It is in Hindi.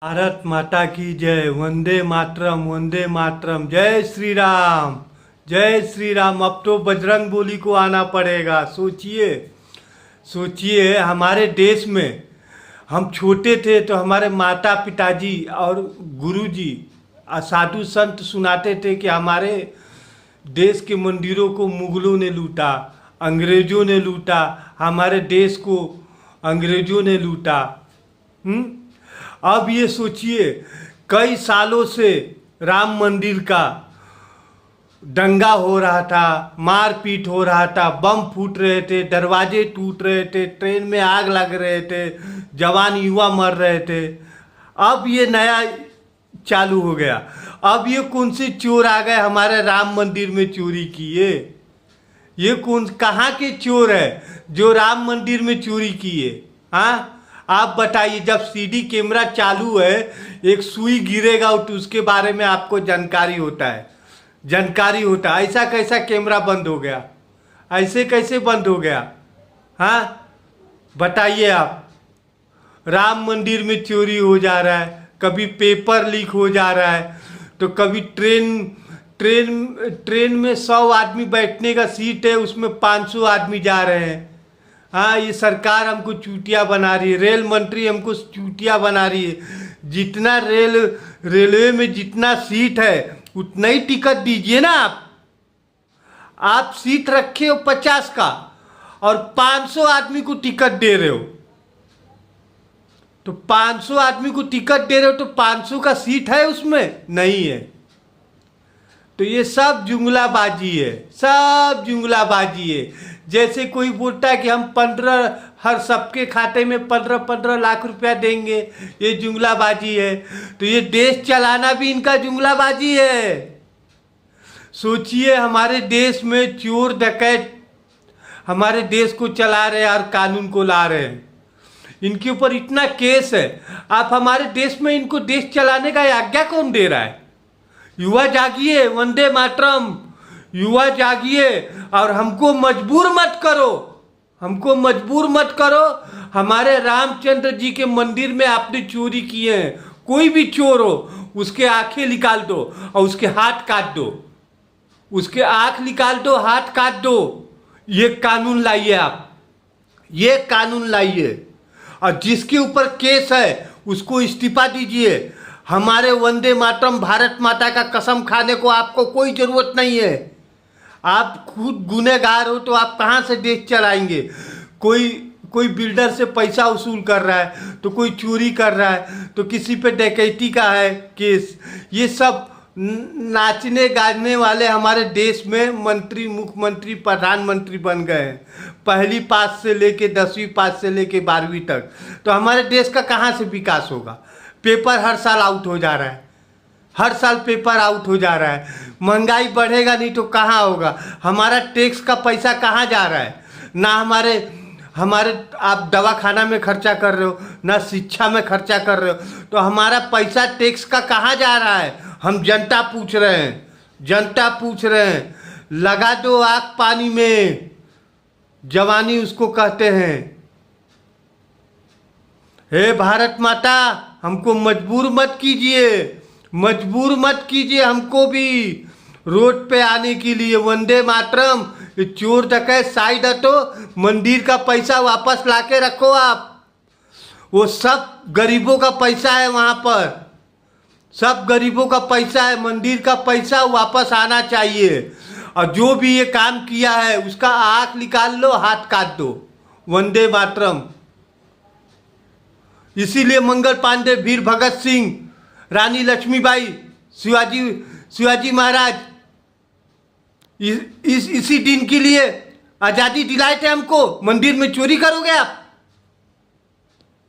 भारत माता की जय। वंदे मातरम, वंदे मातरम। जय श्री राम, जय श्री राम। अब तो बजरंग बोली को आना पड़ेगा। सोचिए सोचिए, हमारे देश में हम छोटे थे तो हमारे माता पिताजी और गुरुजी साधु संत सुनाते थे कि हमारे देश के मंदिरों को मुगलों ने लूटा, अंग्रेजों ने लूटा, हमारे देश को अंग्रेजों ने लूटा। अब ये सोचिए, कई सालों से राम मंदिर का दंगा हो रहा था, मारपीट हो रहा था, बम फूट रहे थे, दरवाजे टूट रहे थे, ट्रेन में आग लग रहे थे, जवान युवा मर रहे थे। अब ये नया चालू हो गया। अब ये कौन से चोर आ गए हमारे राम मंदिर में चोरी किए? ये कौन, कहाँ के चोर है जो राम मंदिर में चोरी किए? हाँ, आप बताइए। जब सीडी कैमरा चालू है, एक सुई गिरेगा तो उसके बारे में आपको जानकारी होता है, जानकारी होता है। ऐसा कैसा कैमरा बंद हो गया? ऐसे कैसे बंद हो गया? हाँ, बताइए आप। राम मंदिर में चोरी हो जा रहा है, कभी पेपर लीक हो जा रहा है, तो कभी ट्रेन में 100 आदमी बैठने का सीट है, उसमें 500 आदमी जा रहे हैं। हाँ, ये सरकार हमको चूतिया बना रही है, रेल मंत्री हमको चूतिया बना रही है। जितना रेलवे में जितना सीट है उतना ही टिकट दीजिए ना। आप सीट रखे हो 50 का और 500 आदमी को टिकट दे रहे हो, तो 500 आदमी को टिकट दे रहे हो तो 500 का सीट है उसमें? नहीं है। तो ये सब जुमलाबाजी है, सब जुमलाबाजी है। जैसे कोई बोलता है कि हम 15 हर सबके खाते में 15-15 लाख रुपया देंगे, ये जुमलाबाजी है। तो ये देश चलाना भी इनका जुमलाबाजी है। सोचिए, हमारे देश में चोर डकैत हमारे देश को चला रहे हैं और कानून को ला रहे हैं। इनके ऊपर इतना केस है। आप हमारे देश में इनको देश चलाने का आज्ञा कौन दे रहा है? युवा जागिए, वंदे मातरम। युवा जागिए और हमको मजबूर मत करो, हमको मजबूर मत करो। हमारे रामचंद्र जी के मंदिर में आपने चोरी किए हैं, कोई भी चोर हो उसके आंखें निकाल दो और उसके हाथ काट दो, उसके आंख निकाल दो, हाथ काट दो। ये कानून लाइए आप, ये कानून लाइए। और जिसके ऊपर केस है उसको इस्तीफा दीजिए। हमारे वंदे मातरम भारत माता का कसम खाने को आपको कोई जरूरत नहीं है। आप खुद गुनहगार हो तो आप कहाँ से देश चलाएंगे? कोई बिल्डर से पैसा वसूल कर रहा है, तो कोई चोरी कर रहा है, तो किसी पे डकैती का है केस। ये सब नाचने गाने वाले हमारे देश में मंत्री, मुख्यमंत्री, प्रधानमंत्री बन गए हैं, पहली पास से लेके 10वीं पास से लेके 12वीं तक। तो हमारे देश का कहाँ से विकास होगा? पेपर हर साल आउट हो जा रहा है, हर साल पेपर आउट हो जा रहा है। महंगाई बढ़ेगा नहीं तो कहाँ होगा? हमारा टैक्स का पैसा कहाँ जा रहा है? ना हमारे आप दवाखाना में खर्चा कर रहे हो, ना शिक्षा में खर्चा कर रहे हो, तो हमारा पैसा टैक्स का कहाँ जा रहा है? हम जनता पूछ रहे हैं, जनता पूछ रहे हैं। लगा दो आग पानी में, जवानी उसको कहते हैं। हे भारत माता, हमको मजबूर मत कीजिए, मजबूर मत कीजिए हमको भी रोड पे आने के लिए। वंदे मातरम। चोर डकैत साइड हटो, मंदिर का पैसा वापस लाके रखो आप। वो सब गरीबों का पैसा है, वहाँ पर सब गरीबों का पैसा है। मंदिर का पैसा वापस आना चाहिए। और जो भी ये काम किया है उसका आंख निकाल लो, हाथ काट दो। वंदे मातरम। इसीलिए मंगल पांडे, वीर भगत सिंह, रानी लक्ष्मीबाई, शिवाजी महाराज इसी दिन के लिए आज़ादी दिलाए थे हमको। मंदिर में चोरी करोगे आप?